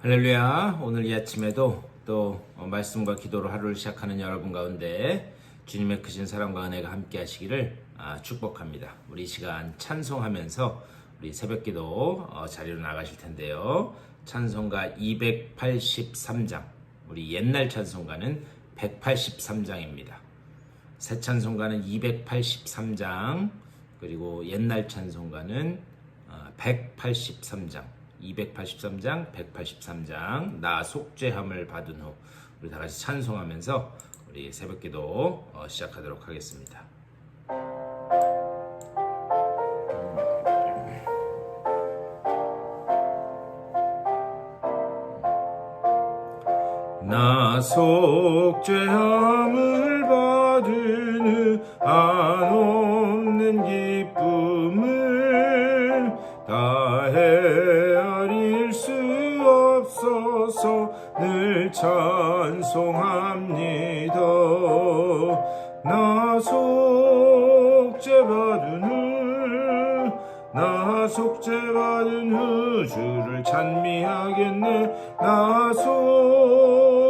할렐루야. 오늘 이 아침에도 또 말씀과 기도로 하루를 시작하는 여러분 가운데 주님의 크신 사랑과 은혜가 함께 하시기를 축복합니다. 우리 이 시간 찬송하면서 우리 새벽기도 자리로 나가실 텐데요. 찬송가 283장, 우리 옛날 찬송가는 183장입니다. 새 찬송가는 283장, 그리고 옛날 찬송가는 183장, 283장, 183장, 나 속죄함을 받은 후 우리 다 같이 찬송하면서 우리 새벽기도 시작하도록 하겠습니다. 나 속죄함을 받은 후 한없는 기쁨을 다 헤아릴 수 없어서 늘 찬송합니다. 나 속죄받은 후 주를 찬미하겠네. 나 속죄받은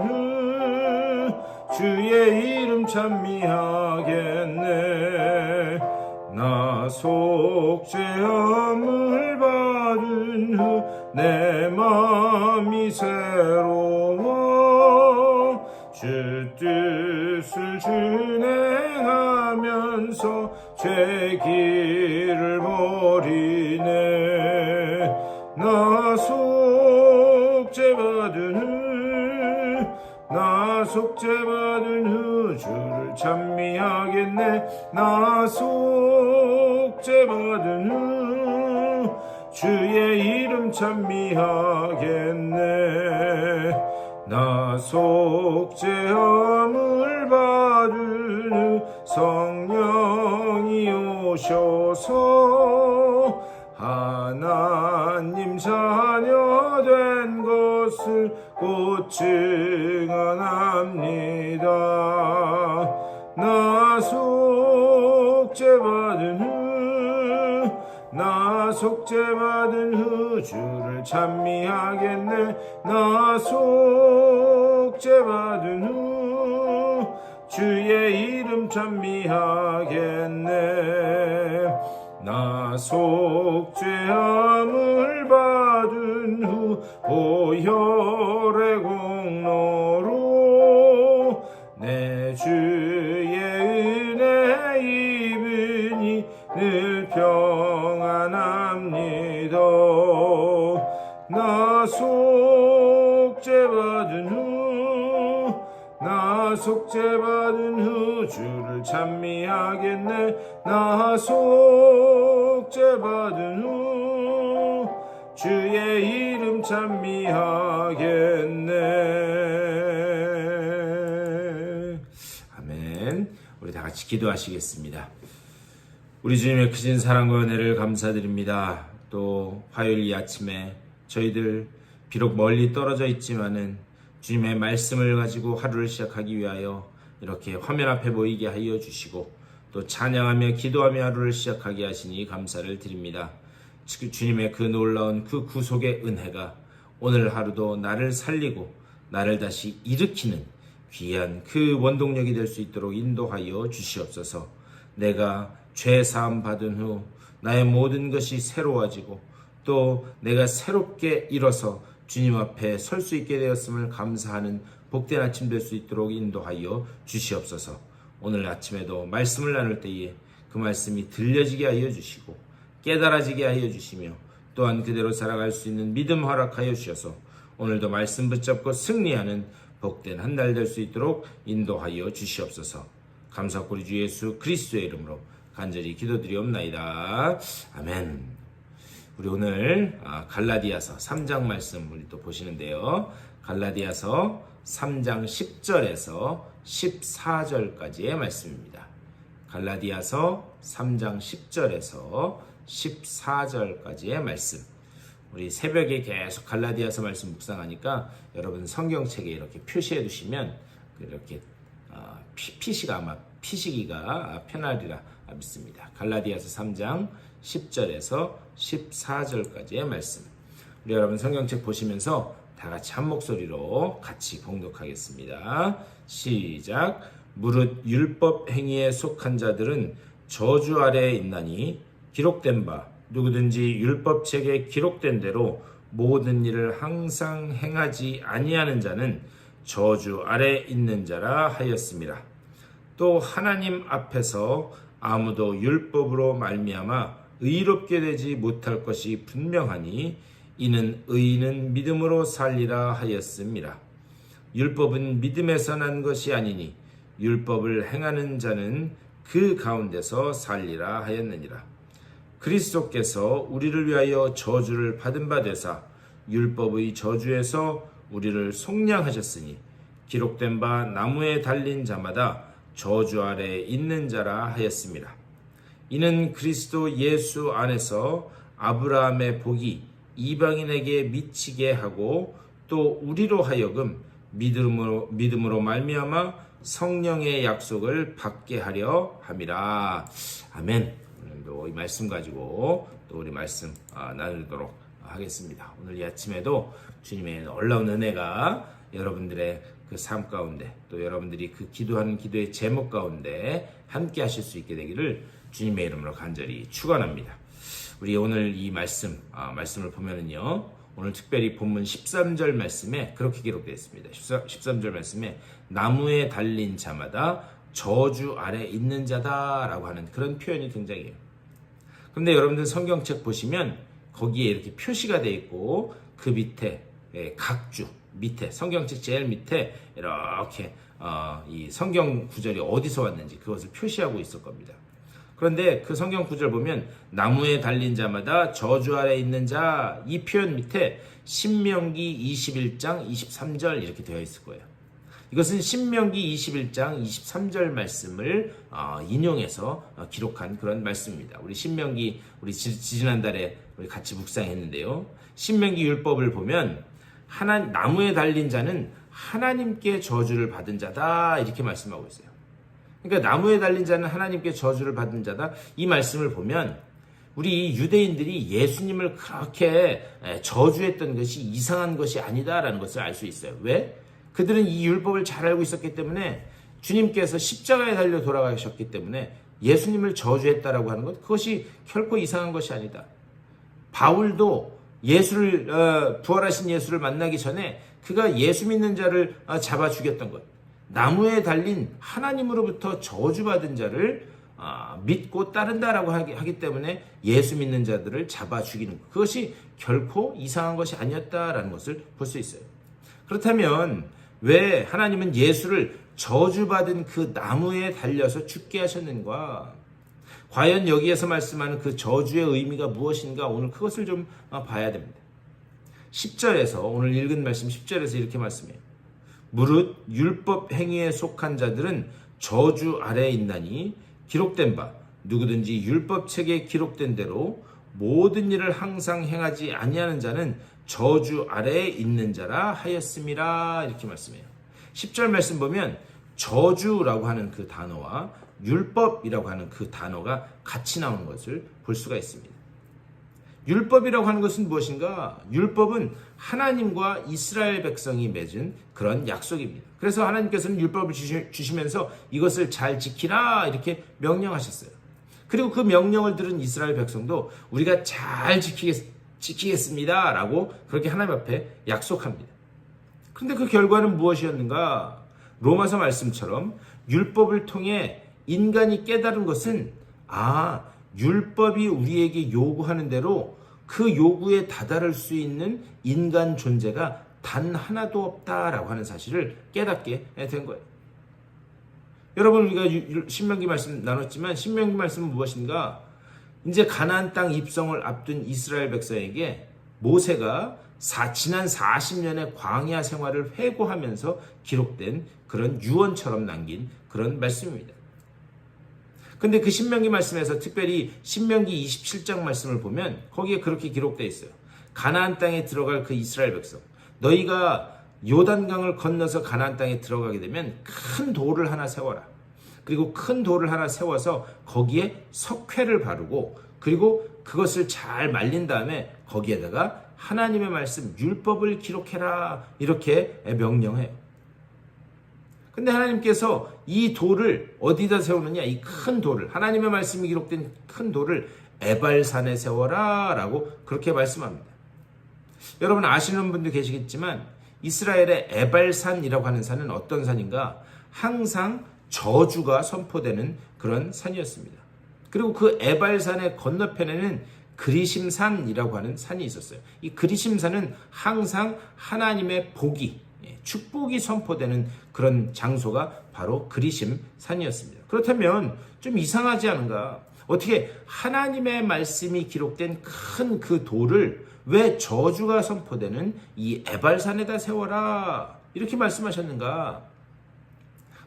후 주의 이름 찬미하겠네. 나 속죄함을 받은 후 내 마음이 새로워 주 뜻을 준행하면서 죄 길을 버리네. 나 속죄받은 후 주를 찬미하겠네. 나 속죄받은 후 주의 이름 찬미하겠네. 나 속죄함을 받은 후 성령이 오셔서 하나님 자녀 된 것을 곧 증언합니다. 나 속죄받은 후 주를 찬미하겠네. 나 속죄받은 후 주의 이름 찬미하겠네. 나 속죄함을 받은 후 보혈의 공로로 내 주의 은혜 입으니 늘 평안합니다. 나 속죄받은 후 주를 찬미하겠네. 나 속죄받은 후 주의 이름 찬미하겠네. 아멘. 우리 다 같이 기도하시겠습니다. 우리 주님의 크신 사랑과 은혜를 감사드립니다. 또 화요일 이 아침에 저희들 비록 멀리 떨어져 있지만은 주님의 말씀을 가지고 하루를 시작하기 위하여 이렇게 화면 앞에 모이게 하여 주시고 또 찬양하며 기도하며 하루를 시작하게 하시니 감사를 드립니다. 주님의 그 놀라운 그 구속의 은혜가 오늘 하루도 나를 살리고 나를 다시 일으키는 귀한 그 원동력이 될 수 있도록 인도하여 주시옵소서. 내가 죄 사함 받은 후 나의 모든 것이 새로워지고 또 내가 새롭게 일어서 주님 앞에 설 수 있게 되었음을 감사하는 복된 아침 될 수 있도록 인도하여 주시옵소서. 오늘 아침에도 말씀을 나눌 때에 그 말씀이 들려지게 하여 주시고 깨달아지게 하여 주시며 또한 그대로 살아갈 수 있는 믿음 허락하여 주셔서 오늘도 말씀 붙잡고 승리하는 복된 한 달 될 수 있도록 인도하여 주시옵소서. 감사하고 우리 주 예수 그리스도의 이름으로 간절히 기도드리옵나이다. 아멘. 우리 오늘 갈라디아서 3장 말씀 우리 또 보시는데요. 갈라디아서 3장 10절에서 14절까지의 말씀입니다. 갈라디아서 3장 10절에서 14절까지의 말씀. 우리 새벽에 계속 갈라디아서 말씀 묵상하니까 여러분 성경책에 이렇게 표시해 두시면 이렇게 피시기가 편하리라 믿습니다. 갈라디아서 3장 10절에서 14절까지의 말씀. 우리 여러분 성경책 보시면서 다 같이 한 목소리로 같이 봉독하겠습니다. 시작. 무릇 율법 행위에 속한 자들은 저주 아래에 있나니 기록된 바 누구든지 율법책에 기록된 대로 모든 일을 항상 행하지 아니하는 자는 저주 아래 있는 자라 하였습니다. 또 하나님 앞에서 아무도 율법으로 말미암아 의롭게 되지 못할 것이 분명하니 이는 의인은 믿음으로 살리라 하였습니다. 율법은 믿음에서 난 것이 아니니 율법을 행하는 자는 그 가운데서 살리라 하였느니라. 그리스도께서 우리를 위하여 저주를 받은 바 되사 율법의 저주에서 우리를 속량하셨으니 기록된 바 나무에 달린 자마다 저주 아래에 있는 자라 하였습니다. 이는 그리스도 예수 안에서 아브라함의 복이 이방인에게 미치게 하고 또 우리로 하여금 믿음으로 말미암아 성령의 약속을 받게 하려 함이라. 아멘. 오늘도 이 말씀 가지고 또 우리 말씀 나누도록 하겠습니다. 오늘 이 아침에도 주님의 놀라운 은혜가 여러분들의 그 삶 가운데 또 여러분들이 그 기도하는 기도의 제목 가운데 함께 하실 수 있게 되기를 주님의 이름으로 간절히 축원합니다. 우리 오늘 이 말씀을 보면은요, 오늘 특별히 본문 13절 말씀에 그렇게 기록되어 있습니다. 13절 말씀에 나무에 달린 자마다 저주 아래 있는 자다라고 하는 그런 표현이 등장해요. 그런데 여러분들 성경책 보시면 거기에 이렇게 표시가 되어 있고 그 밑에 각 주 밑에 성경책 제일 밑에 이렇게 이 성경 구절이 어디서 왔는지 그것을 표시하고 있을 겁니다. 그런데 그 성경 구절 보면 나무에 달린 자마다 저주 아래 있는 자 이 표현 밑에 신명기 21장 23절 이렇게 되어 있을 거예요. 이것은 신명기 21장 23절 말씀을 인용해서 기록한 그런 말씀입니다. 우리 신명기 우리 지난달에 우리 같이 묵상했는데요. 신명기 율법을 보면 나무에 달린 자는 하나님께 저주를 받은 자다 이렇게 말씀하고 있어요. 그러니까 나무에 달린 자는 하나님께 저주를 받은 자다 이 말씀을 보면 우리 유대인들이 예수님을 그렇게 저주했던 것이 이상한 것이 아니다라는 것을 알 수 있어요. 왜? 그들은 이 율법을 잘 알고 있었기 때문에 주님께서 십자가에 달려 돌아가셨기 때문에 예수님을 저주했다라고 하는 것 그것이 결코 이상한 것이 아니다. 바울도 부활하신 예수를 만나기 전에 그가 예수 믿는 자를 잡아 죽였던 것. 나무에 달린 하나님으로부터 저주받은 자를 믿고 따른다라고 하기 때문에 예수 믿는 자들을 잡아 죽이는 것. 그것이 결코 이상한 것이 아니었다라는 것을 볼 수 있어요. 그렇다면 왜 하나님은 예수를 저주받은 그 나무에 달려서 죽게 하셨는가? 과연 여기에서 말씀하는 그 저주의 의미가 무엇인가? 오늘 그것을 좀 봐야 됩니다. 10절에서 오늘 읽은 말씀 10절에서 이렇게 말씀해요. 무릇 율법 행위에 속한 자들은 저주 아래에 있나니 기록된 바 누구든지 율법책에 기록된 대로 모든 일을 항상 행하지 아니하는 자는 저주 아래에 있는 자라 하였음이라 이렇게 말씀해요. 10절 말씀 보면 저주라고 하는 그 단어와 율법이라고 하는 그 단어가 같이 나오는 것을 볼 수가 있습니다. 율법이라고 하는 것은 무엇인가? 율법은 하나님과 이스라엘 백성이 맺은 그런 약속입니다. 그래서 하나님께서는 율법을 주시면서 이것을 잘 지키라 이렇게 명령하셨어요. 그리고 그 명령을 들은 이스라엘 백성도 우리가 잘 지키겠습니다 라고 그렇게 하나님 앞에 약속합니다. 그런데 그 결과는 무엇이었는가? 로마서 말씀처럼 율법을 통해 인간이 깨달은 것은 율법이 우리에게 요구하는 대로 그 요구에 다다를 수 있는 인간 존재가 단 하나도 없다라고 하는 사실을 깨닫게 된 거예요. 여러분 우리가 신명기 말씀 나눴지만 신명기 말씀은 무엇인가? 이제 가나안 땅 입성을 앞둔 이스라엘 백성에게 모세가 지난 40년의 광야 생활을 회고하면서 기록된 그런 유언처럼 남긴 그런 말씀입니다. 근데 그 신명기 말씀에서 특별히 신명기 27장 말씀을 보면 거기에 그렇게 기록되어 있어요. 가나안 땅에 들어갈 그 이스라엘 백성, 너희가 요단강을 건너서 가나안 땅에 들어가게 되면 큰 돌을 하나 세워라. 그리고 큰 돌을 하나 세워서 거기에 석회를 바르고 그리고 그것을 잘 말린 다음에 거기에다가 하나님의 말씀 율법을 기록해라 이렇게 명령해요. 근데 하나님께서 이 돌을 어디다 세우느냐? 이 큰 돌을, 하나님의 말씀이 기록된 큰 돌을 에발산에 세워라 라고 그렇게 말씀합니다. 여러분 아시는 분도 계시겠지만 이스라엘의 에발산이라고 하는 산은 어떤 산인가? 항상 저주가 선포되는 그런 산이었습니다. 그리고 그 에발산의 건너편에는 그리심산이라고 하는 산이 있었어요. 이 그리심산은 항상 하나님의 복이, 축복이 선포되는 그런 장소가 바로 그리심산이었습니다. 그렇다면 좀 이상하지 않은가? 어떻게 하나님의 말씀이 기록된 큰 그 돌을 왜 저주가 선포되는 이 에발산에다 세워라 이렇게 말씀하셨는가?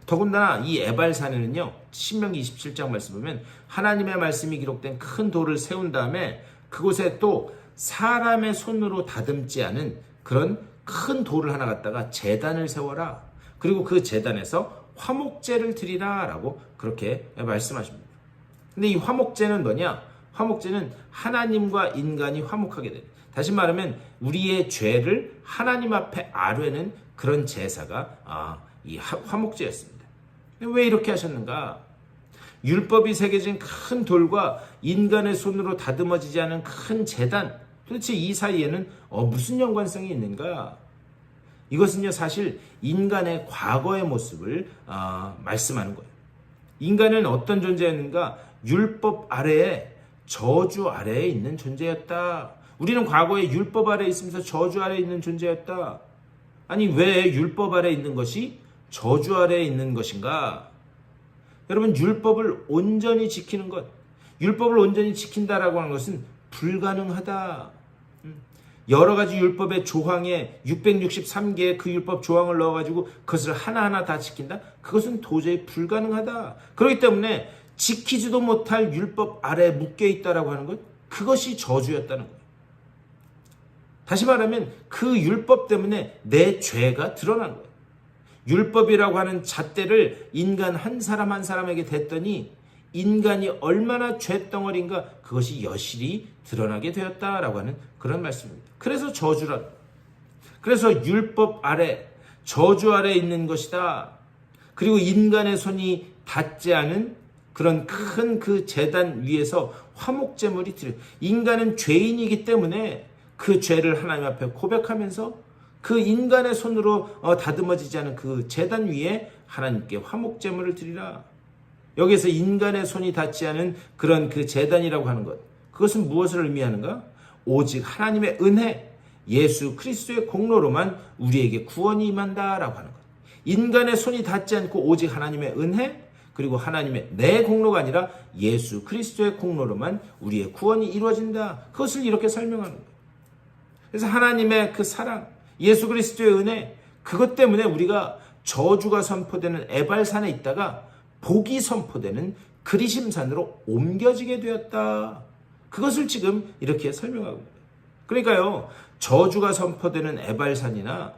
더군다나 이 에발산에는요, 신명기 27장 말씀 보면 하나님의 말씀이 기록된 큰 돌을 세운 다음에 그곳에 또 사람의 손으로 다듬지 않은 그런 큰 돌을 하나 갖다가 제단을 세워라. 그리고 그 제단에서 화목제를 드리라 라고 그렇게 말씀하십니다. 근데 이 화목제는 뭐냐? 화목제는 하나님과 인간이 화목하게 됩니다. 다시 말하면 우리의 죄를 하나님 앞에 아뢰는 그런 제사가 이 화목제였습니다. 왜 이렇게 하셨는가? 율법이 새겨진 큰 돌과 인간의 손으로 다듬어지지 않은 큰 제단, 도대체 이 사이에는 무슨 연관성이 있는가? 이것은요 사실 인간의 과거의 모습을 말씀하는 거예요. 인간은 어떤 존재였는가? 율법 아래에, 저주 아래에 있는 존재였다. 우리는 과거에 율법 아래에 있으면서 저주 아래에 있는 존재였다. 아니 왜 율법 아래에 있는 것이 저주 아래에 있는 것인가? 여러분 율법을 온전히 지키는 것, 율법을 온전히 지킨다라고 하는 것은 불가능하다. 여러 가지 율법의 조항에 663개의 그 율법 조항을 넣어가지고 그것을 하나하나 다 지킨다? 그것은 도저히 불가능하다. 그렇기 때문에 지키지도 못할 율법 아래에 묶여있다라고 하는 것, 그것이 저주였다는 거예요. 다시 말하면 그 율법 때문에 내 죄가 드러난 거예요. 율법이라고 하는 잣대를 인간 한 사람 한 사람에게 댔더니 인간이 얼마나 죄덩어리인가 그것이 여실히 드러나게 되었다라고 하는 그런 말씀입니다. 그래서 저주라. 그래서 율법 아래, 저주 아래 있는 것이다. 그리고 인간의 손이 닿지 않은 그런 큰 그 제단 위에서 화목제물이 드려. 인간은 죄인이기 때문에 그 죄를 하나님 앞에 고백하면서 그 인간의 손으로 다듬어지지 않은 그 제단 위에 하나님께 화목제물을 드리라. 여기서 인간의 손이 닿지 않은 그런 그 제단이라고 하는 것, 그것은 무엇을 의미하는가? 오직 하나님의 은혜, 예수 그리스도의 공로로만 우리에게 구원이 임한다라고 하는 것. 인간의 손이 닿지 않고 오직 하나님의 은혜, 그리고 하나님의 내 공로가 아니라 예수 그리스도의 공로로만 우리의 구원이 이루어진다. 그것을 이렇게 설명하는 거예요. 그래서 하나님의 그 사랑, 예수 그리스도의 은혜, 그것 때문에 우리가 저주가 선포되는 에발산에 있다가 복이 선포되는 그리심산으로 옮겨지게 되었다. 그것을 지금 이렇게 설명하고 있습니다. 그러니까요, 저주가 선포되는 에발산이나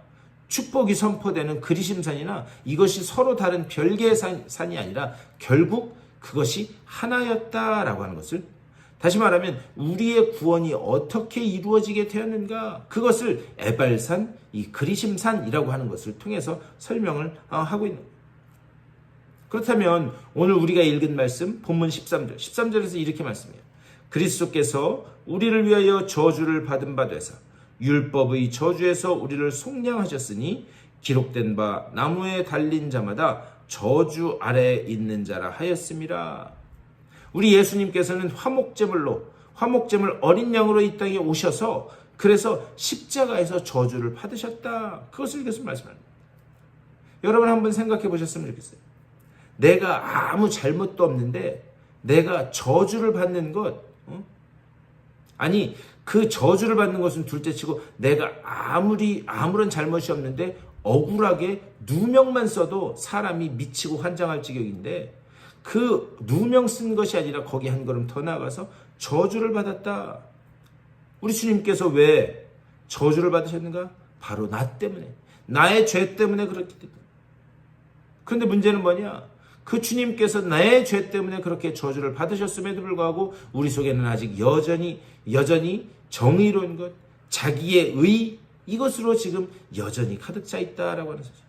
축복이 선포되는 그리심산이나 이것이 서로 다른 별개의 산이 아니라 결국 그것이 하나였다라고 하는 것을, 다시 말하면 우리의 구원이 어떻게 이루어지게 되었는가, 그것을 에발산, 이 그리심산이라고 하는 것을 통해서 설명을 하고 있는 거예요. 그렇다면 오늘 우리가 읽은 말씀 본문 13절에서 이렇게 말씀해요. 그리스도께서 우리를 위하여 저주를 받은 바 되사 율법의 저주에서 우리를 속량하셨으니 기록된 바 나무에 달린 자마다 저주 아래에 있는 자라 하였음이라. 우리 예수님께서는 화목제물 어린 양으로 이 땅에 오셔서 그래서 십자가에서 저주를 받으셨다. 그것을 이것을 말씀합니다. 여러분 한번 생각해 보셨으면 좋겠어요. 내가 아무 잘못도 없는데 내가 저주를 받는 것, 아니 그 저주를 받는 것은 둘째치고 내가 아무런 잘못이 없는데 억울하게 누명만 써도 사람이 미치고 환장할 지경인데 그 누명 쓴 것이 아니라 거기 한 걸음 더 나아가서 저주를 받았다. 우리 주님께서 왜 저주를 받으셨는가? 바로 나 때문에, 나의 죄 때문에 그렇기 때문에. 그런데 문제는 뭐냐? 그 주님께서 내 죄 때문에 그렇게 저주를 받으셨음에도 불구하고 우리 속에는 아직 여전히 정의로운 것, 자기의 의, 이것으로 지금 여전히 가득 차 있다라고 하는 사실.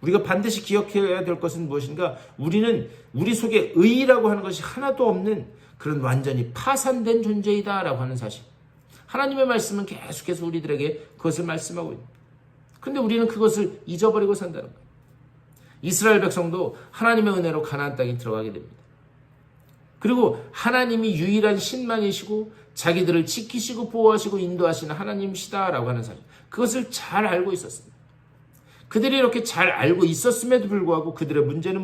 우리가 반드시 기억해야 될 것은 무엇인가? 우리는 우리 속에 의라고 하는 것이 하나도 없는 그런 완전히 파산된 존재이다라고 하는 사실. 하나님의 말씀은 계속해서 우리들에게 그것을 말씀하고 있습니다. 근데 우리는 그것을 잊어버리고 산다는 거예요. 이스라엘 백성도 하나님의 은혜로 가나안 땅에 들어가게 됩니다. 그리고 하나님이 유일한 신만이시고 자기들을 지키시고 보호하시고 인도하시는 하나님이시다라고 하는 사실. 그것을 잘 알고 있었습니다. 그들이 이렇게 잘 알고 있었음에도 불구하고 그들의 문제는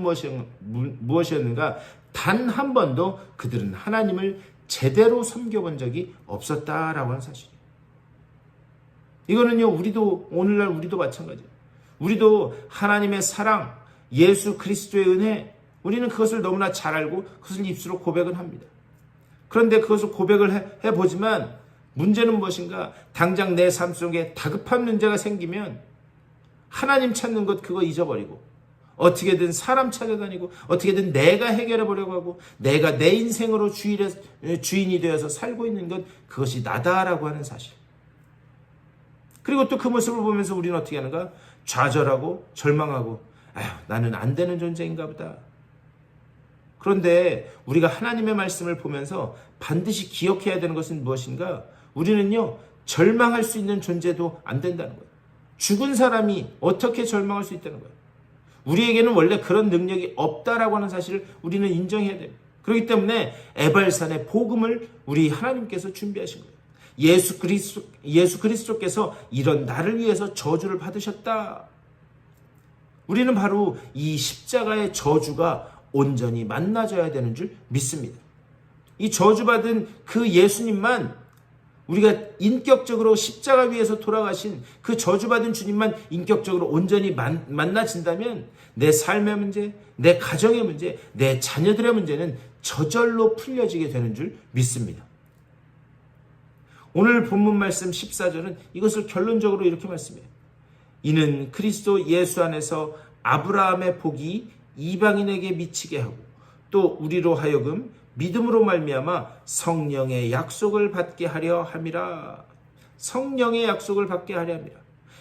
무엇이었는가? 단 한 번도 그들은 하나님을 제대로 섬겨본 적이 없었다라고 하는 사실이에요. 이거는요, 오늘날 우리도 마찬가지예요. 우리도 하나님의 사랑, 예수 그리스도의 은혜, 우리는 그것을 너무나 잘 알고 그것을 입술로 고백을 합니다. 그런데 그것을 고백을 해보지만 문제는 무엇인가? 당장 내 삶 속에 다급한 문제가 생기면 하나님 찾는 것 그거 잊어버리고 어떻게든 사람 찾아다니고 어떻게든 내가 해결해 보려고 하고 내가 내 인생으로 주인이 되어서 살고 있는 것, 그것이 나다라고 하는 사실. 그리고 또 그 모습을 보면서 우리는 어떻게 하는가? 좌절하고 절망하고 나는 안 되는 존재인가 보다. 그런데 우리가 하나님의 말씀을 보면서 반드시 기억해야 되는 것은 무엇인가? 우리는요, 절망할 수 있는 존재도 안 된다는 거예요. 죽은 사람이 어떻게 절망할 수 있다는 거예요. 우리에게는 원래 그런 능력이 없다라고 하는 사실을 우리는 인정해야 됩니다. 그렇기 때문에 에발산의 복음을 우리 하나님께서 준비하신 거예요. 예수 그리스도께서 이런 나를 위해서 저주를 받으셨다. 우리는 바로 이 십자가의 저주가 온전히 만나져야 되는 줄 믿습니다. 이 저주받은 그 예수님만, 우리가 인격적으로 십자가 위에서 돌아가신 그 저주받은 주님만 인격적으로 온전히 만나진다면 내 삶의 문제, 내 가정의 문제, 내 자녀들의 문제는 저절로 풀려지게 되는 줄 믿습니다. 오늘 본문 말씀 14절은 이것을 결론적으로 이렇게 말씀해요. 이는 그리스도 예수 안에서 아브라함의 복이 이방인에게 미치게 하고 또 우리로 하여금 믿음으로 말미암아 성령의 약속을 받게 하려 함이라. 성령의 약속을 받게 하려 함이라.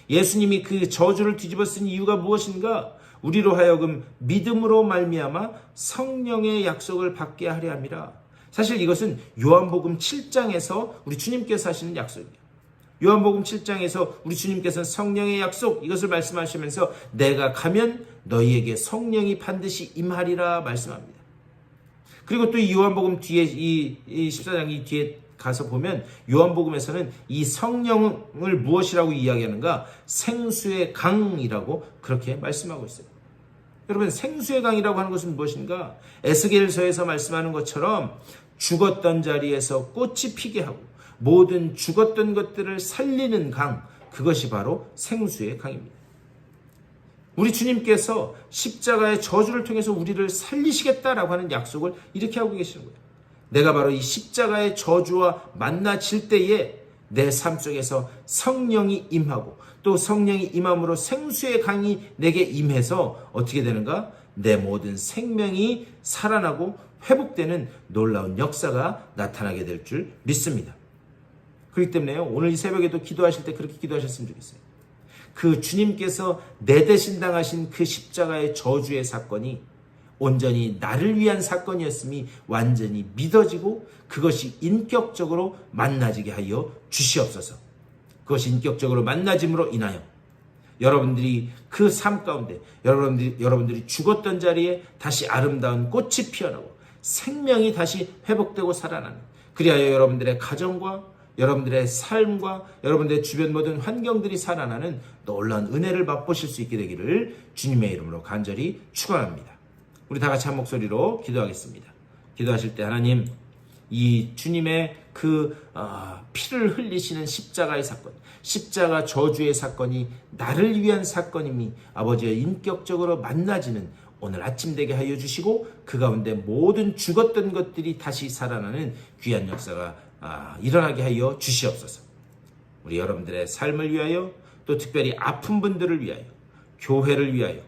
예수님이 그 저주를 뒤집어 쓴 이유가 무엇인가? 우리로 하여금 믿음으로 말미암아 성령의 약속을 받게 하려 함이라. 사실 이것은 요한복음 7장에서 우리 주님께서 하시는 약속이에요. 요한복음 7장에서 우리 주님께서는 성령의 약속, 이것을 말씀하시면서 내가 가면 너희에게 성령이 반드시 임하리라 말씀합니다. 그리고 또 이 요한복음 뒤에 이 14장 뒤에 가서 보면 요한복음에서는 이 성령을 무엇이라고 이야기하는가? 생수의 강이라고 그렇게 말씀하고 있어요. 여러분, 생수의 강이라고 하는 것은 무엇인가? 에스겔서에서 말씀하는 것처럼 죽었던 자리에서 꽃이 피게 하고 모든 죽었던 것들을 살리는 강, 그것이 바로 생수의 강입니다. 우리 주님께서 십자가의 저주를 통해서 우리를 살리시겠다라고 하는 약속을 이렇게 하고 계시는 거예요. 내가 바로 이 십자가의 저주와 만나질 때에 내 삶 속에서 성령이 임하고 또 성령이 임함으로 생수의 강이 내게 임해서 어떻게 되는가? 내 모든 생명이 살아나고 회복되는 놀라운 역사가 나타나게 될 줄 믿습니다. 그렇기 때문에요, 오늘 이 새벽에도 기도하실 때 그렇게 기도하셨으면 좋겠어요. 그 주님께서 내 대신 당하신 그 십자가의 저주의 사건이 온전히 나를 위한 사건이었음이 완전히 믿어지고 그것이 인격적으로 만나지게 하여 주시옵소서. 그것이 인격적으로 만나짐으로 인하여 여러분들이 그 삶 가운데 여러분들이 죽었던 자리에 다시 아름다운 꽃이 피어나고 생명이 다시 회복되고 살아나는, 그리하여 여러분들의 가정과 여러분들의 삶과 여러분들의 주변 모든 환경들이 살아나는 놀라운 은혜를 맛보실 수 있게 되기를 주님의 이름으로 간절히 축원합니다. 우리 다 같이 한 목소리로 기도하겠습니다. 기도하실 때 하나님, 이 주님의 그 피를 흘리시는 십자가의 사건, 십자가 저주의 사건이 나를 위한 사건임이 아버지와 인격적으로 만나지는 오늘 아침 되게 하여 주시고 그 가운데 모든 죽었던 것들이 다시 살아나는 귀한 역사가 일어나게 하여 주시옵소서. 우리 여러분들의 삶을 위하여 또 특별히 아픈 분들을 위하여, 교회를 위하여,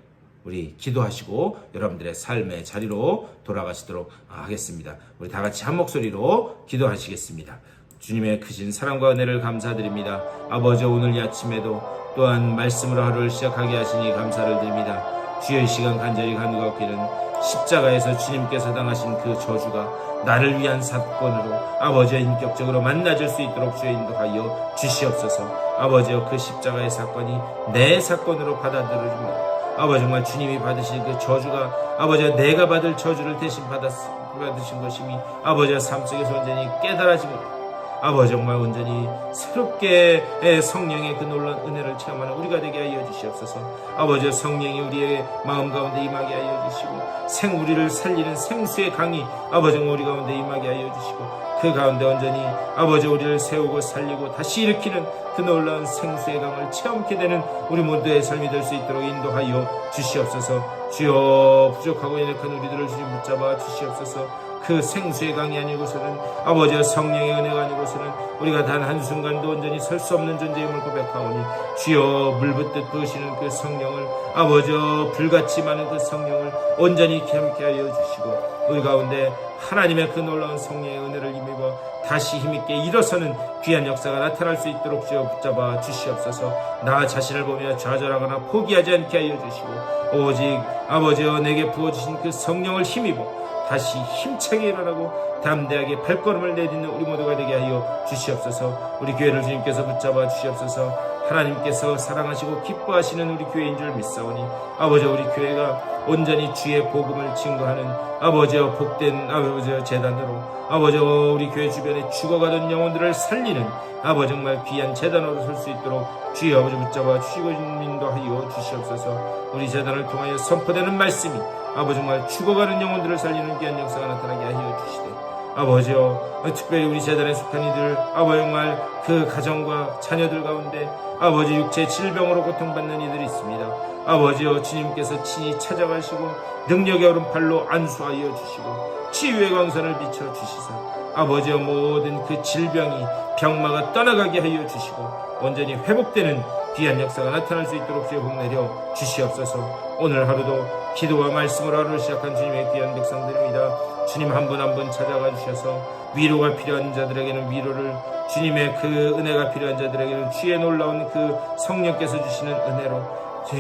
우리 기도하시고 여러분들의 삶의 자리로 돌아가시도록 하겠습니다. 우리 다 같이 한 목소리로 기도하시겠습니다. 주님의 크신 사랑과 은혜를 감사드립니다. 아버지, 오늘 이 아침에도 또한 말씀으로 하루를 시작하게 하시니 감사를 드립니다. 주의 시간 간절히 간구하기는 십자가에서 주님께서 당하신 그 저주가 나를 위한 사건으로 아버지의 인격적으로 만나질 수 있도록 주의 인도하여 주시옵소서. 아버지여, 그 십자가의 사건이 내 사건으로 받아들여집니다. 아버지, 정말 주님이 받으신 그 저주가 아버지가 내가 받을 저주를 대신 받으신 것임이 아버지의 삶 속에서 온전히 깨달아지므로 아버지, 정말 온전히 새롭게 성령의 그 놀라운 은혜를 체험하는 우리가 되게 하여 주시옵소서. 아버지, 성령이 우리의 마음 가운데 임하게 하여 주시고 우리를 살리는 생수의 강이 아버지 우리 가운데 임하게 하여 주시고 그 가운데 온전히 아버지 우리를 세우고 살리고 다시 일으키는 그 놀라운 생수의 강을 체험케 되는 우리 모두의 삶이 될 수 있도록 인도하여 주시옵소서. 주여, 부족하고 연약한 우리들을 주님 붙잡아 주시옵소서. 그 생수의 강이 아니고서는 아버지의 성령의 은혜가 아니고서는 우리가 단 한순간도 온전히 설 수 없는 존재임을 고백하오니 주여, 물붓듯 부으시는 그 성령을 아버지여, 불같이 많은 그 성령을 온전히 함께 하여 주시고 우리 가운데 하나님의 그 놀라운 성령의 은혜를 힘입어 다시 힘있게 일어서는 귀한 역사가 나타날 수 있도록 주여 붙잡아 주시옵소서. 나 자신을 보며 좌절하거나 포기하지 않게 하여 주시고 오직 아버지여, 내게 부어주신 그 성령을 힘입어 다시 힘차게 일어나고 담대하게 발걸음을 내딛는 우리 모두가 되게 하여 주시옵소서. 우리 교회를 주님께서 붙잡아 주시옵소서. 하나님께서 사랑하시고 기뻐하시는 우리 교회인 줄 믿사오니 아버지, 우리 교회가 온전히 주의 복음을 증거하는 아버지여 복된 아버지여 재단으로 아버지여 우리 교회 주변에 죽어가던 영혼들을 살리는 아버지 정말 귀한 재단으로 설 수 있도록 주여 아버지 붙잡아 주시고 인도하여 주시옵소서. 우리 재단을 통하여 선포되는 말씀이 아버지 정말 죽어가는 영혼들을 살리는 귀한 역사가 나타나게 하여 주시되 아버지여, 특별히 우리 재단에 속한 이들 아버지 정말 그 가정과 자녀들 가운데 아버지 육체 질병으로 고통받는 이들이 있습니다. 아버지여, 주님께서 친히 찾아가시고 능력의 오른팔로 안수하여 주시고 치유의 광선을 비춰 주시사 아버지여, 모든 그 질병이 병마가 떠나가게 하여 주시고 온전히 회복되는 귀한 역사가 나타날 수 있도록 주여 복 내려 주시옵소서. 오늘 하루도 기도와 말씀으로 하루를 시작한 주님의 귀한 백성들입니다. 주님 한 분 한 분 찾아가 주셔서 위로가 필요한 자들에게는 위로를, 주님의 그 은혜가 필요한 자들에게는 주의 놀라운 그 성령께서 주시는 은혜로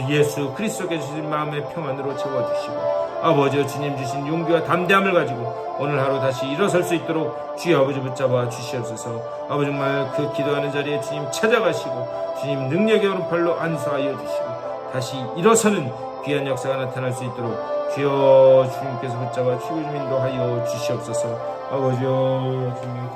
예수 그리스도께서 주신 마음의 평안으로 채워주시고 아버지여, 주님 주신 용기와 담대함을 가지고 오늘 하루 다시 일어설 수 있도록 주여 아버지 붙잡아 주시옵소서. 아버지 정말 그 기도하는 자리에 주님 찾아가시고 주님 능력의 오른팔로 안수하여 주시고 다시 일어서는 귀한 역사가 나타날 수 있도록 주여 주님께서 붙잡아 주시고 인도하여 주시옵소서. 아버지여, 주님